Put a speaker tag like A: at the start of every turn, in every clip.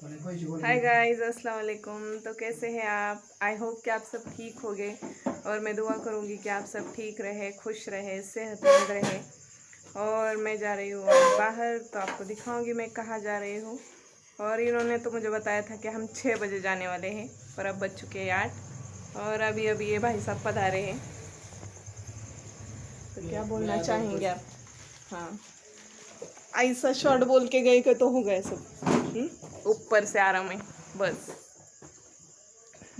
A: Hi guys, अस्सलाम वालेकुम। तो कैसे हैं आप? आई होप कि आप सब ठीक होंगे और मैं दुआ करूंगी कि आप सब ठीक रहे, खुश रहे, सेहतमंद रहे। और मैं जा रही हूँ आज बाहर, तो आपको दिखाऊंगी मैं कहाँ जा रही हूँ। और इन्होंने तो मुझे बताया था कि हम 6 बजे जाने वाले हैं, पर अब बज चुके हैं 8 और अभी अभी ये भाई साहब पधारे हैं। तो क्या बोलना चाहेंगे आप? हाँ, ऐसा शॉर्ट बोल के गए कि तो हो गए सब ऊपर से आराम है बस।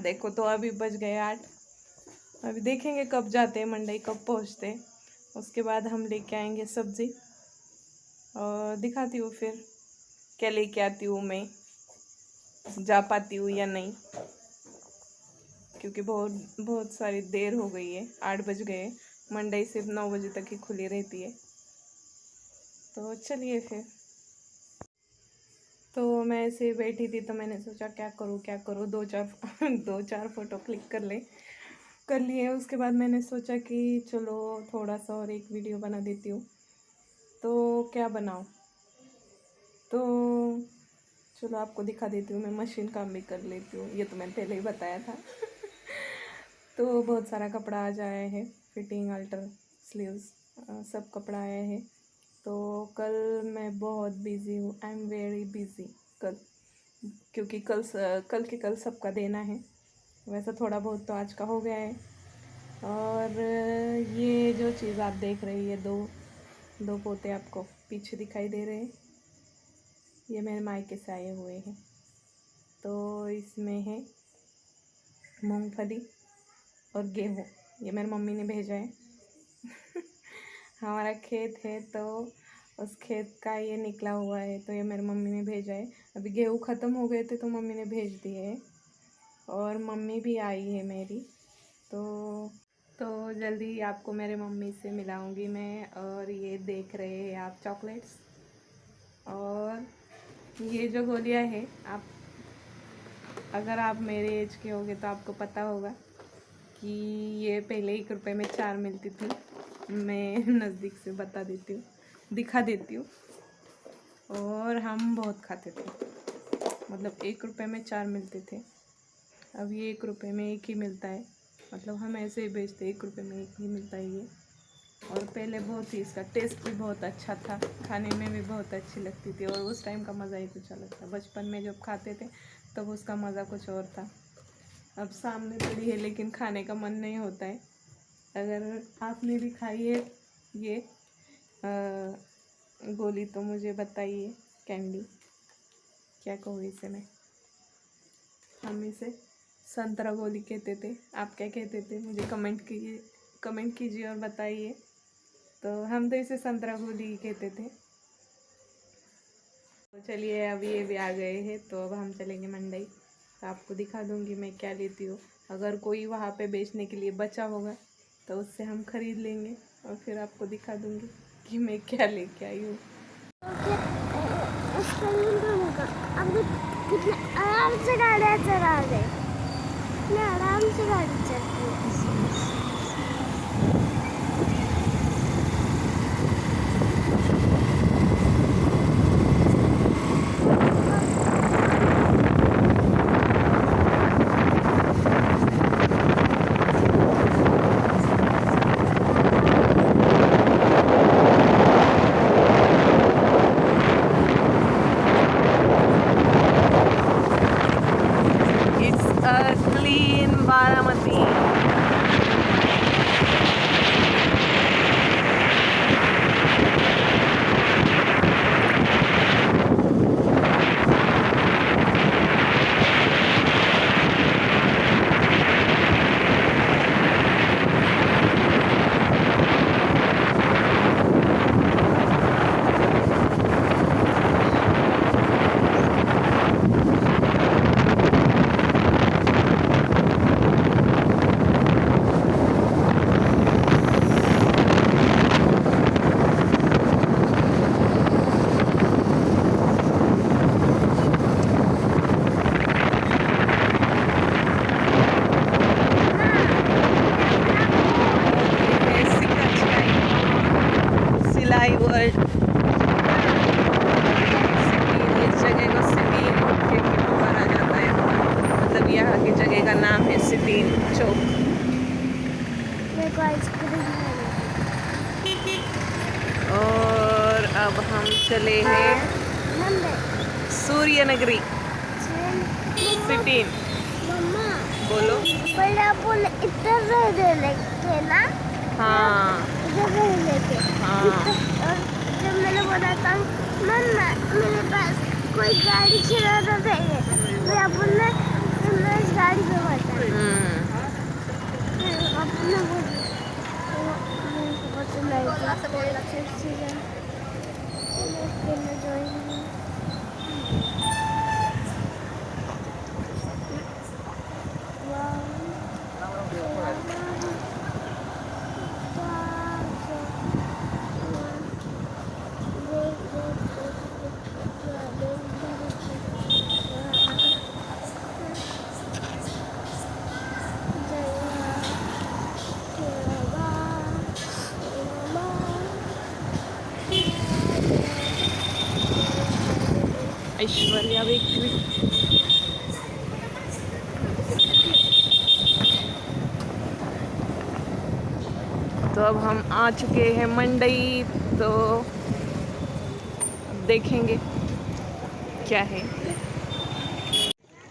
A: देखो तो अभी बज गए 8। अभी देखेंगे कब जाते हैं मंडई, कब पहुंचते हैं। उसके बाद हम लेके आएंगे सब्जी और दिखाती हूँ फिर क्या लेके आती हूँ, मैं जा पाती हूँ या नहीं, क्योंकि बहुत बहुत सारी देर हो गई है। 8 बज गए। मंडई सिर्फ 9 बजे तक ही खुली रहती है। तो चलिए फिर। तो मैं ऐसे बैठी थी तो मैंने सोचा क्या करूँ दो चार फ़ोटो क्लिक कर लिए। उसके बाद मैंने सोचा कि चलो थोड़ा सा और एक वीडियो बना देती हूँ। तो क्या बनाऊँ, तो चलो आपको दिखा देती हूँ। मैं मशीन काम भी कर लेती हूँ, ये तो मैंने पहले ही बताया था। तो बहुत सारा कपड़ा आ जाया है, फिटिंग, अल्टर, स्लीव्स, सब कपड़ा आया है। तो कल मैं बहुत बिज़ी हूँ, आई एम वेरी बिज़ी कल, क्योंकि कल सबका देना है। वैसे थोड़ा बहुत तो आज का हो गया है। और ये जो चीज़ आप देख रही है, दो पोते आपको पीछे दिखाई दे रहे हैं, ये मेरे मायके से आए हुए हैं। तो इसमें है मूंगफली और गेहूँ, ये मेरी मम्मी ने भेजा है। हमारा खेत है तो उस खेत का ये निकला हुआ है, तो ये मेरी मम्मी ने भेजा है। अभी गेहूँ ख़त्म हो गए थे तो मम्मी ने भेज दिए है। और मम्मी भी आई है मेरी, तो जल्दी आपको मेरे मम्मी से मिलाऊंगी मैं। और ये देख रहे हैं आप चॉकलेट्स, और ये जो गोलियां हैं, आप अगर आप मेरे एज के होगे तो आपको पता होगा कि ये पहले 1 रुपये में 4 मिलती थी। मैं नज़दीक से दिखा देती हूँ। और हम बहुत खाते थे, मतलब 1 रुपये में 4 मिलते थे। अब ये 1 रुपये में 1 ही मिलता है, मतलब हम ऐसे ही बेचते, 1 रुपये में 1 ही मिलता है ये। और पहले बहुत ही इसका टेस्ट भी बहुत अच्छा था, खाने में भी बहुत अच्छी लगती थी। और उस टाइम का मज़ा ही कुछ अलग था, बचपन में जब खाते थे तब उसका मज़ा कुछ और था। अब सामने पड़ी है लेकिन खाने का मन नहीं होता है। अगर आपने भी खाई है ये गोली तो मुझे बताइए, कैंडी क्या कहूँ इसे मैं। हम इसे संतरा गोली कहते थे, आप क्या कहते थे मुझे कमेंट कीजिए और बताइए। तो हम तो इसे संतरा गोली ही कहते थे। तो चलिए, अब ये भी आ गए हैं, तो अब हम चलेंगे मंडई, तो आपको दिखा दूंगी मैं क्या लेती हूँ। अगर कोई वहाँ पे बेचने के लिए बचा होगा तो उससे हम खरीद लेंगे और फिर आपको दिखा दूंगी कि मैं क्या लेके आई हूँ।
B: कितने आराम से गाड़ी चला रहे, कितने आराम से गाड़ी चलती है।
A: It's a clean Baramati. Green Chowk.
B: मेरे को आइसक्रीम खानी है।
A: और अब हम चले हैं
B: मंदिर
A: सूर्यनगरी सिटी।
B: मम्मा
A: बोलो।
B: बड़ा पुल इधर रहने के ना।
A: हाँ
B: इधर रहने के।
A: हाँ।
B: और जब मैंने बोला था मम्मा मेरे पास कोई गाड़ी चलाना चाहिए, मेरा पुल ने मैं इस गाड़ी पे बैठा। अपने
A: ऐश्वर्या बेकरी। तो अब हम आ चुके हैं मंडई, तो अब देखेंगे क्या है।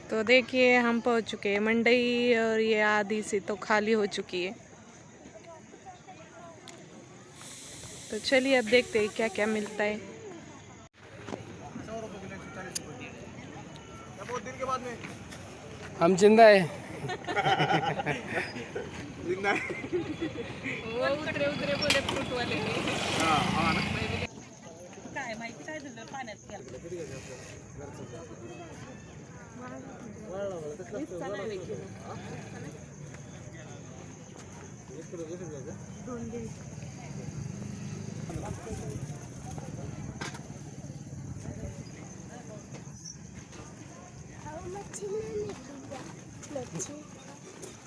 A: तो देखिए हम पहुंच चुके हैं मंडई, और ये आधी सी तो खाली हो चुकी है। तो चलिए अब देखते हैं क्या क्या मिलता है।
C: हम जिंदा है।
A: वो उतरे उतरे बोले फ्रूट वाले काय माहिती काय झालं पाण्यात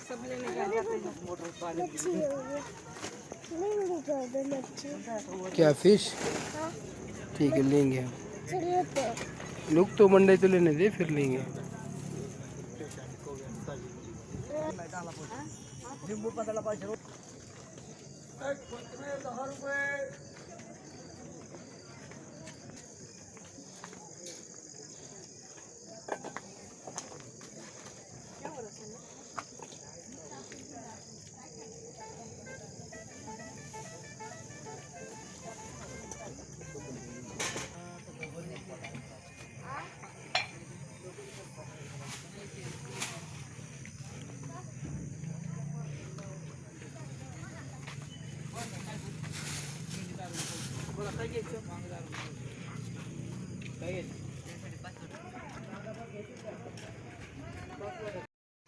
A: सब लेने
C: क्या फिश? ठीक है लेंगे हम। लोग तो मंडई तो लेने दे, फिर लेंगे।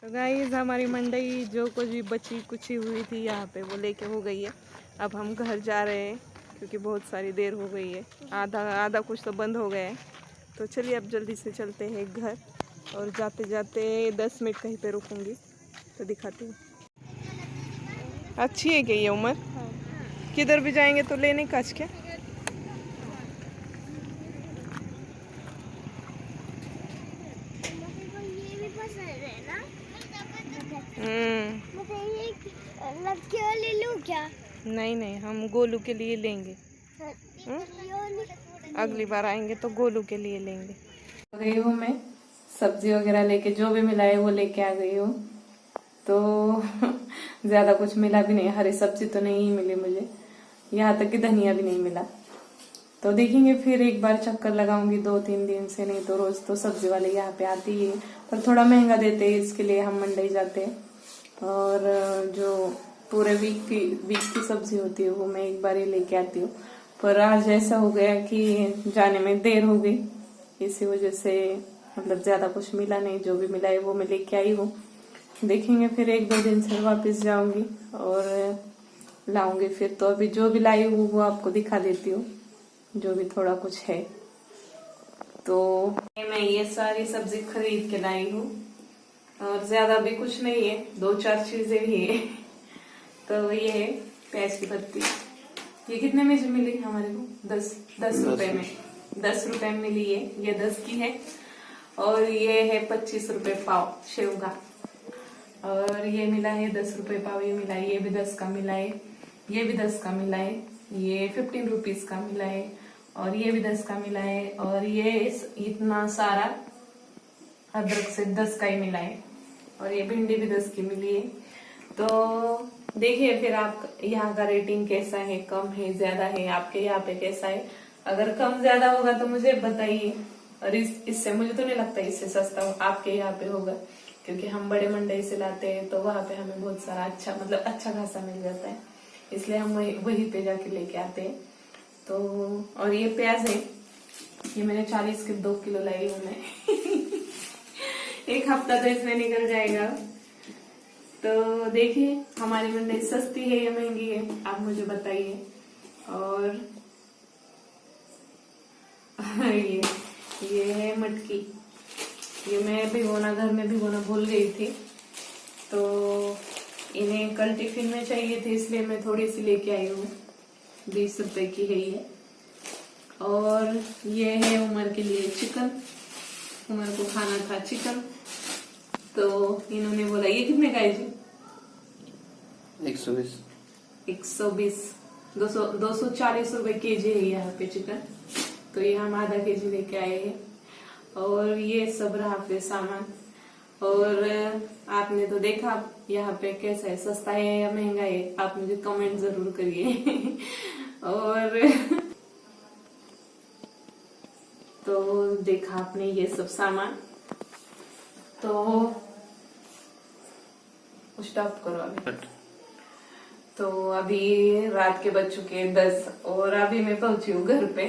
A: तो गाइस हमारी मंडई जो कुछ भी बची कुची हुई थी यहाँ पे वो लेके हो गई है। अब हम घर जा रहे हैं क्योंकि बहुत सारी देर हो गई है, आधा कुछ तो बंद हो गया है। तो चलिए अब जल्दी से चलते हैं घर, और जाते जाते 10 मिनट कहीं पे रुकूंगी तो दिखाती हूँ। अच्छी है क्या ये उम्र? किधर भी जाएंगे तो लेने का क्या?
B: लड़की वाली लूं क्या?
A: नहीं हम गोलू के लिए लेंगे। अगली बार आएंगे तो गोलू के लिए लेंगे। आ गई हूँ मैं सब्जी वगैरह लेके, जो भी मिला है वो लेके आ गई हूँ। तो ज्यादा कुछ मिला भी नहीं, हरी सब्जी तो नहीं मिली मुझे, यहाँ तक कि धनिया भी नहीं मिला। तो देखेंगे फिर एक बार चक्कर लगाऊंगी 2-3 दिन से, नहीं तो रोज तो सब्जी वाले यहाँ पे आती ही है, पर थोड़ा महंगा देते हैं, इसके लिए हम मंडई जाते हैं। और जो पूरे वीक की सब्जी होती है वो मैं एक बार ही लेके आती हूँ, पर आज ऐसा हो गया कि जाने में देर हो गई, इसी वजह से मतलब ज्यादा कुछ मिला नहीं, जो भी मिला है वो मैं लेके आई हूँ। देखेंगे फिर 1-2 दिन से वापस जाऊंगी और लाऊंगी फिर। तो अभी जो भी लाई हूँ वो आपको दिखा देती हूँ, जो भी थोड़ा कुछ है। तो मैं ये सारी सब्जी खरीद के लाई हूँ, और ज्यादा भी कुछ नहीं है, 2-4 चीजें ही है। तो ये है प्याज की पत्ती, ये कितने में जो मिली हमारे को? 10 रुपए में, 10 रुपए में मिली है, ये 10 की है। और ये है 25 रुपए पाव शेवगा। और ये मिला है 10 रुपए पाव, ये मिला है, ये भी 10 का मिला है, ये भी 10 का मिला है, ये 15 रुपीज का मिला है, और ये भी 10 का मिला है, और ये इतना सारा अदरक से 10 का ही मिला है, और ये भिंडी भी 10 की मिली है। तो देखिए फिर आप यहाँ का रेटिंग कैसा है, कम है, ज्यादा है, आपके यहाँ पे कैसा है। अगर कम ज्यादा होगा तो मुझे बताइए, और इससे मुझे तो नहीं लगता इससे सस्ता आपके यहाँ पे होगा, क्योंकि हम बड़े मंडी से लाते हैं तो वहां पे हमें बहुत सारा अच्छा मतलब अच्छा खासा मिल जाता है, इसलिए हम वहीं पे जाके लेके आते हैं। तो और ये प्याज है, ये मैंने 40 के 2 किलो लाई हूँ मैं एक हफ्ता तो इसमें निकल जाएगा। तो देखिए हमारी मंडी सस्ती है या महंगी है, आप मुझे बताइए। और ये है मटकी, ये मैं भिगोना घर में भिगोना भूल गई थी, तो इन्हें कल टिफिन में चाहिए थे, इसलिए मैं थोड़ी सी लेके आई हूँ, 20 रुपए की है ये। और ये है उमर के लिए चिकन, उमर को खाना था चिकन, तो इन्होंने बोला ये कितने का है जी? 120 240 रुपए केजी है यहाँ पे चिकन, तो ये हम आधा केजी लेके आए हैं। और ये सब रहा फिर सामान। और आपने तो देखा यहाँ पे कैसा है, सस्ता है या महंगा है, आप मुझे कमेंट जरूर करिए और तो देखा आपने ये सब सामान, तो स्टॉप करो अभी। तो अभी रात के बज चुके 10 और अभी मैं पहुंची हूँ घर पे।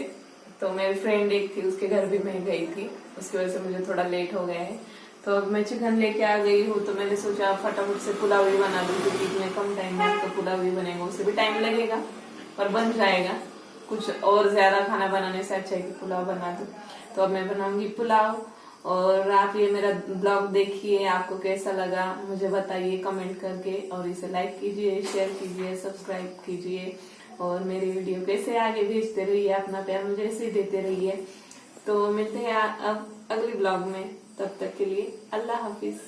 A: तो मेरी फ्रेंड एक थी, उसके घर भी मैं गई थी, उसकी वजह से मुझे थोड़ा लेट हो गया है। तो अब मैं चिकन लेके आ गई हूँ, तो मैंने सोचा फटाफट से पुलाव ही बना दूँ, क्योंकि इतने कम टाइम में तो पुलाव ही बनेगा, उससे भी टाइम लगेगा पर बन जाएगा। कुछ और ज्यादा खाना बनाने से अच्छा है कि पुलाव बना दूँ। तो अब मैं बनाऊंगी पुलाव। और आप ये मेरा ब्लॉग देखिए, आपको कैसा लगा मुझे बताइए कमेंट करके, और इसे लाइक कीजिए, शेयर कीजिए, सब्सक्राइब कीजिए, और मेरी वीडियो कैसे आगे भेजते रहिए, अपना प्यार मुझे ऐसे ही देते रहिए। तो मिलते हैं अब अगले ब्लॉग में, तब तक के लिए अल्लाह हाफिज।